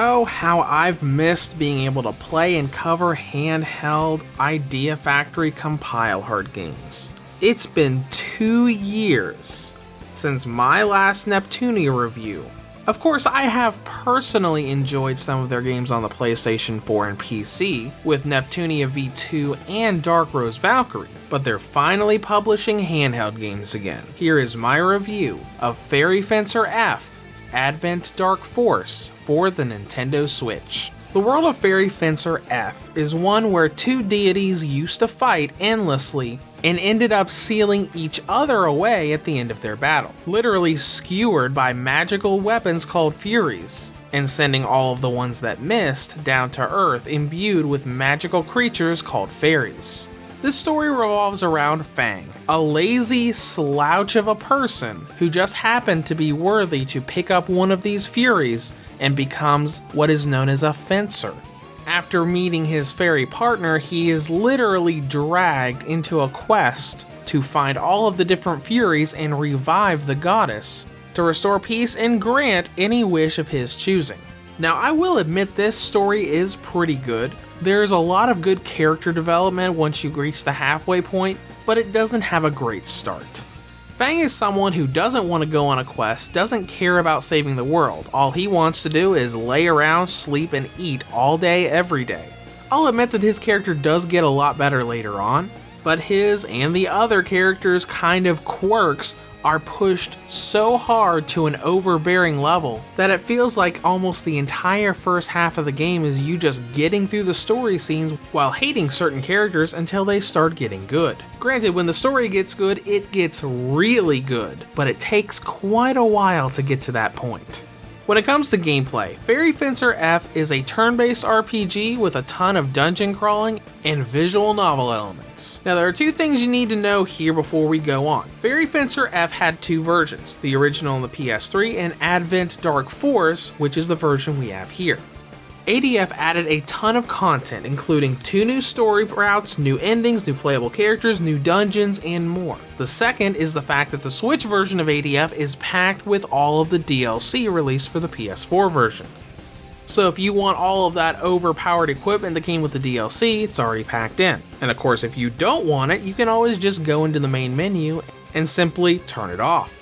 Oh, how I've missed being able to play and cover handheld Idea Factory compile hard games. It's been 2 years since my last Neptunia review. Of course, I have personally enjoyed some of their games on the PlayStation 4 and PC, with Neptunia V2 and Dark Rose Valkyrie, but they're finally publishing handheld games again. Here is my review of Fairy Fencer F: Advent Dark Force for the Nintendo Switch. The world of Fairy Fencer F is one where two deities used to fight endlessly and ended up sealing each other away at the end of their battle, literally skewered by magical weapons called Furies, and sending all of the ones that missed down to Earth imbued with magical creatures called fairies. This story revolves around Fang, a lazy slouch of a person who just happened to be worthy to pick up one of these Furies and becomes what is known as a fencer. After meeting his fairy partner, he is literally dragged into a quest to find all of the different Furies and revive the goddess to restore peace and grant any wish of his choosing. Now, I will admit this story is pretty good. There's a lot of good character development once you reach the halfway point, but it doesn't have a great start. Fang is someone who doesn't want to go on a quest, doesn't care about saving the world. All he wants to do is lay around, sleep, and eat all day, every day. I'll admit that his character does get a lot better later on, but his and the other characters' kind of quirks are pushed so hard to an overbearing level that it feels like almost the entire first half of the game is you just getting through the story scenes while hating certain characters until they start getting good. Granted, when the story gets good, it gets really good, but it takes quite a while to get to that point. When it comes to gameplay, Fairy Fencer F is a turn-based RPG with a ton of dungeon crawling and visual novel elements. Now, there are two things you need to know here before we go on. Fairy Fencer F had two versions, the original on the PS3 and Advent Dark Force, which is the version we have here. ADF added a ton of content, including 2 new story routes, new endings, new playable characters, new dungeons, and more. The second is the fact that the Switch version of ADF is packed with all of the DLC released for the PS4 version. So if you want all of that overpowered equipment that came with the DLC, it's already packed in. And of course, if you don't want it, you can always just go into the main menu and simply turn it off.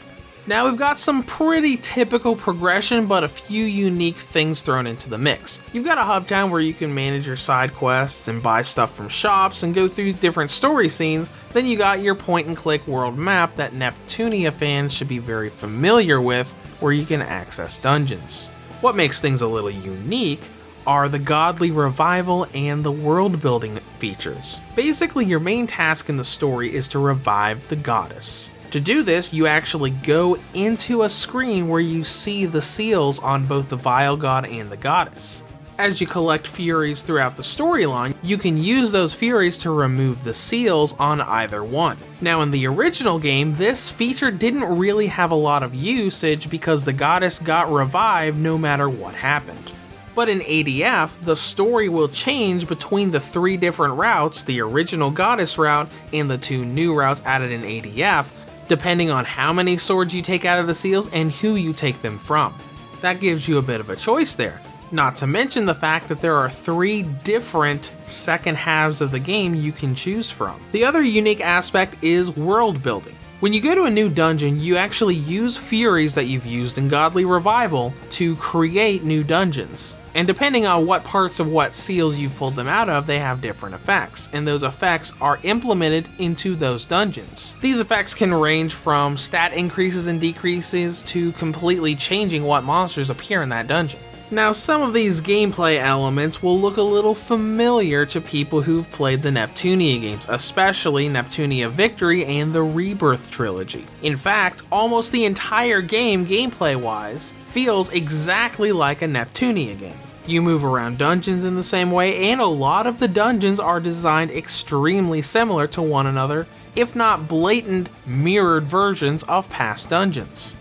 Now, we've got some pretty typical progression, but a few unique things thrown into the mix. You've got a hub town where you can manage your side quests and buy stuff from shops and go through different story scenes. Then you got your point and click world map that Neptunia fans should be very familiar with, where you can access dungeons. What makes things a little unique are the godly revival and the world building features. Basically, your main task in the story is to revive the goddess. To do this, you actually go into a screen where you see the seals on both the Vile God and the Goddess. As you collect Furies throughout the storyline, you can use those Furies to remove the seals on either one. Now, in the original game, this feature didn't really have a lot of usage because the Goddess got revived no matter what happened. But in ADF, the story will change between the 3 different routes, the original Goddess route and the 2 new routes added in ADF, depending on how many swords you take out of the seals and who you take them from. That gives you a bit of a choice there. Not to mention the fact that there are 3 different second halves of the game you can choose from. The other unique aspect is world building. When you go to a new dungeon, you actually use Furies that you've used in Godly Revival to create new dungeons. And depending on what parts of what seals you've pulled them out of, they have different effects, and those effects are implemented into those dungeons. These effects can range from stat increases and decreases to completely changing what monsters appear in that dungeon. Now, some of these gameplay elements will look a little familiar to people who've played the Neptunia games, especially Neptunia Victory and the Rebirth trilogy. In fact, almost the entire game, gameplay-wise, feels exactly like a Neptunia game. You move around dungeons in the same way, and a lot of the dungeons are designed extremely similar to one another, if not blatant mirrored versions of past dungeons.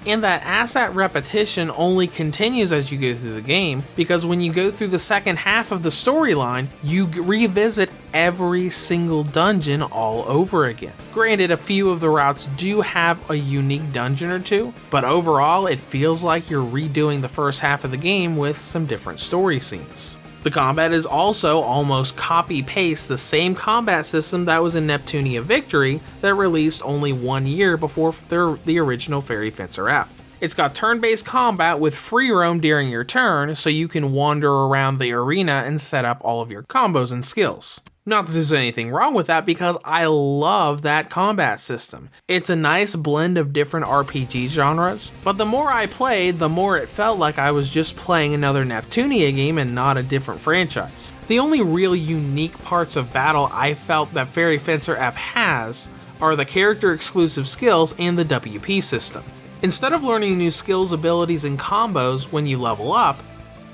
And that asset repetition only continues as you go through the game, because when you go through the second half of the storyline, you revisit every single dungeon all over again. Granted, a few of the routes do have a unique dungeon or two, but overall it feels like you're redoing the first half of the game with some different story scenes. The combat is also almost copy-paste the same combat system that was in Neptunia Victory that released only 1 year before the original Fairy Fencer F. It's got turn-based combat with free roam during your turn, so you can wander around the arena and set up all of your combos and skills. Not that there's anything wrong with that, because I love that combat system. It's a nice blend of different RPG genres, but the more I played, the more it felt like I was just playing another Neptunia game and not a different franchise. The only real unique parts of battle I felt that Fairy Fencer F has are the character exclusive skills and the WP system. Instead of learning new skills, abilities, and combos when you level up,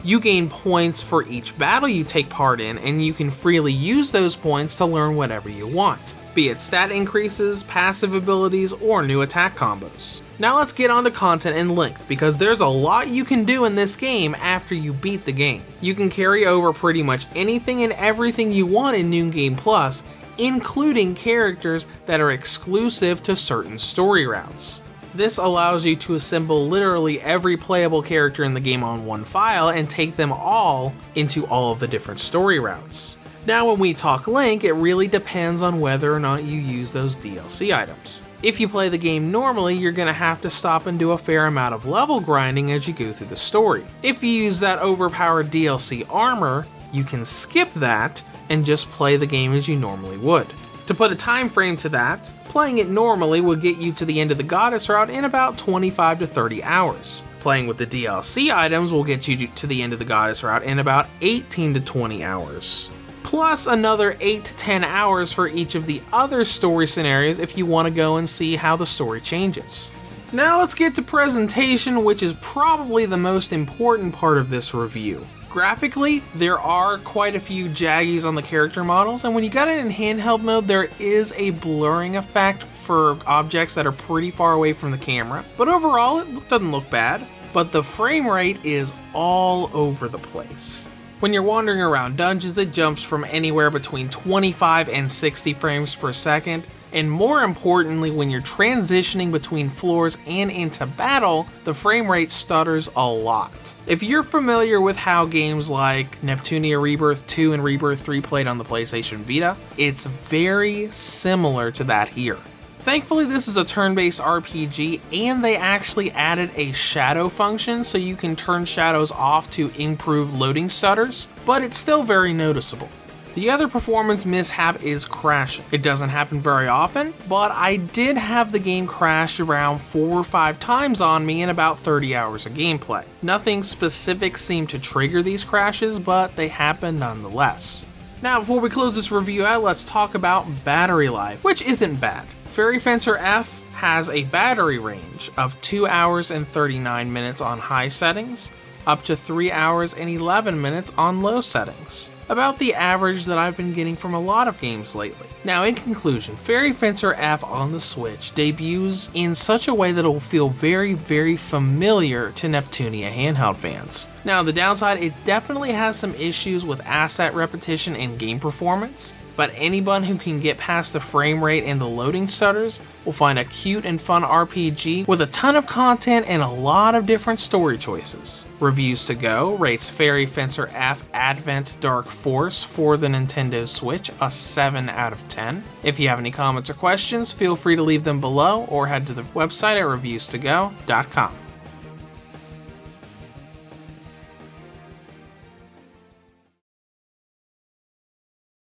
you gain points for each battle you take part in, and you can freely use those points to learn whatever you want, be it stat increases, passive abilities, or new attack combos. Now let's get on to content and length, because there's a lot you can do in this game after you beat the game. You can carry over pretty much anything and everything you want in New Game Plus, including characters that are exclusive to certain story routes. This allows you to assemble literally every playable character in the game on one file and take them all into all of the different story routes. Now when we talk Link, it really depends on whether or not you use those DLC items. If you play the game normally, you're going to have to stop and do a fair amount of level grinding as you go through the story. If you use that overpowered DLC armor, you can skip that and just play the game as you normally would. To put a time frame to that, playing it normally will get you to the end of the Goddess route in about 25 to 30 hours. Playing with the DLC items will get you to the end of the Goddess route in about 18 to 20 hours. Plus another 8 to 10 hours for each of the other story scenarios if you want to go and see how the story changes. Now let's get to presentation, which is probably the most important part of this review. Graphically, there are quite a few jaggies on the character models, and when you got it in handheld mode, there is a blurring effect for objects that are pretty far away from the camera, but overall it doesn't look bad. But the frame rate is all over the place. When you're wandering around dungeons, it jumps from anywhere between 25 and 60 frames per second, and more importantly, when you're transitioning between floors and into battle, the frame rate stutters a lot. If you're familiar with how games like Neptunia Rebirth 2 and Rebirth 3 played on the PlayStation Vita, it's very similar to that here. Thankfully, this is a turn-based RPG, and they actually added a shadow function so you can turn shadows off to improve loading stutters, but it's still very noticeable. The other performance mishap is crashing. It doesn't happen very often, but I did have the game crash around 4 or 5 times on me in about 30 hours of gameplay. Nothing specific seemed to trigger these crashes, but they happen nonetheless. Now, before we close this review out, let's talk about battery life, which isn't bad. Fairy Fencer F has a battery range of 2 hours and 39 minutes on high settings, up to 3 hours and 11 minutes on low settings. About the average that I've been getting from a lot of games lately. Now in conclusion, Fairy Fencer F on the Switch debuts in such a way that it will feel very, very familiar to Neptunia handheld fans. Now the downside, it definitely has some issues with asset repetition and game performance, but anyone who can get past the frame rate and the loading stutters will find a cute and fun RPG with a ton of content and a lot of different story choices. Reviews to Go rates Fairy Fencer F Advent Dark Force for the Nintendo Switch a 7 out of 10. If you have any comments or questions, feel free to leave them below or head to the website at reviewstogo.com.